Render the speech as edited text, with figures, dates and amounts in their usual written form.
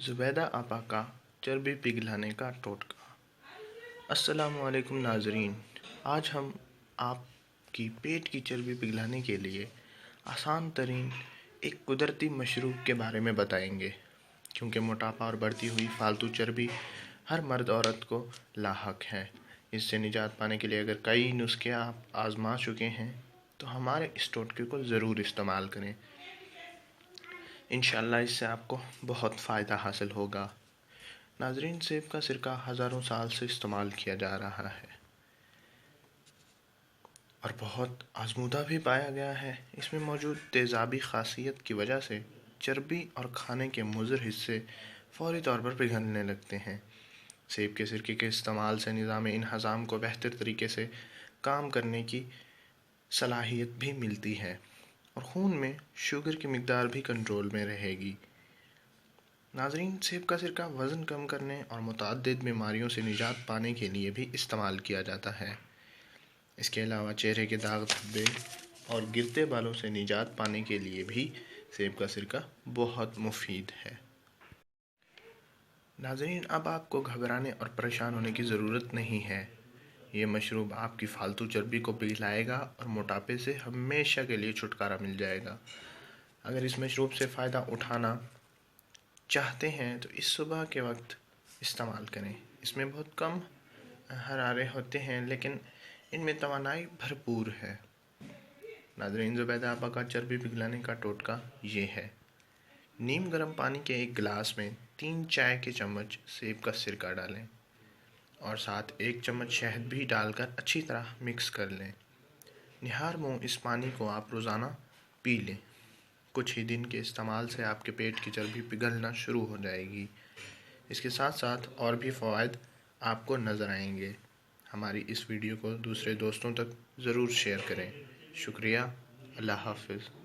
زبیدہ آپا کا چربی پگھلانے کا ٹوٹکا۔ السلام علیکم ناظرین، آج ہم آپ کی پیٹ کی چربی پگھلانے کے لیے آسان ترین ایک قدرتی مشروب کے بارے میں بتائیں گے، کیونکہ موٹاپا اور بڑھتی ہوئی فالتو چربی ہر مرد عورت کو لاحق ہے۔ اس سے نجات پانے کے لیے اگر کئی نسخے آپ آزما چکے ہیں تو ہمارے اس ٹوٹکے کو ضرور استعمال کریں۔ انشاءاللہ اس سے آپ کو بہت فائدہ حاصل ہوگا۔ ناظرین، سیب کا سرکہ ہزاروں سال سے استعمال کیا جا رہا ہے اور بہت آزمودہ بھی پایا گیا ہے۔ اس میں موجود تیزابی خاصیت کی وجہ سے چربی اور کھانے کے مضر حصے فوری طور پر پگھلنے لگتے ہیں۔ سیب کے سرکے کے استعمال سے نظام انہضام کو بہتر طریقے سے کام کرنے کی صلاحیت بھی ملتی ہے اور خون میں شوگر کی مقدار بھی کنٹرول میں رہے گی۔ ناظرین، سیب کا سرکہ وزن کم کرنے اور متعدد بیماریوں سے نجات پانے کے لیے بھی استعمال کیا جاتا ہے۔ اس کے علاوہ چہرے کے داغ، دھبے اور گرتے بالوں سے نجات پانے کے لیے بھی سیب کا سرکہ بہت مفید ہے۔ ناظرین، اب آپ کو گھبرانے اور پریشان ہونے کی ضرورت نہیں ہے۔ یہ مشروب آپ کی فالتو چربی کو پگھلائے گا اور موٹاپے سے ہمیشہ کے لیے چھٹکارا مل جائے گا۔ اگر اس مشروب سے فائدہ اٹھانا چاہتے ہیں تو اس صبح کے وقت استعمال کریں۔ اس میں بہت کم حرارے ہوتے ہیں لیکن ان میں توانائی بھرپور ہے۔ ناظرین، زبیدہ آپا کا چربی پگھلانے کا ٹوٹکا یہ ہے۔ نیم گرم پانی کے ایک گلاس میں 3 چائے کے چمچ سیب کا سرکہ ڈالیں اور ساتھ 1 چمچ شہد بھی ڈال کر اچھی طرح مکس کر لیں۔ نہار منہ اس پانی کو آپ روزانہ پی لیں۔ کچھ ہی دن کے استعمال سے آپ کے پیٹ کی چربی پگھلنا شروع ہو جائے گی۔ اس کے ساتھ ساتھ اور بھی فوائد آپ کو نظر آئیں گے۔ ہماری اس ویڈیو کو دوسرے دوستوں تک ضرور شیئر کریں۔ شکریہ۔ اللہ حافظ۔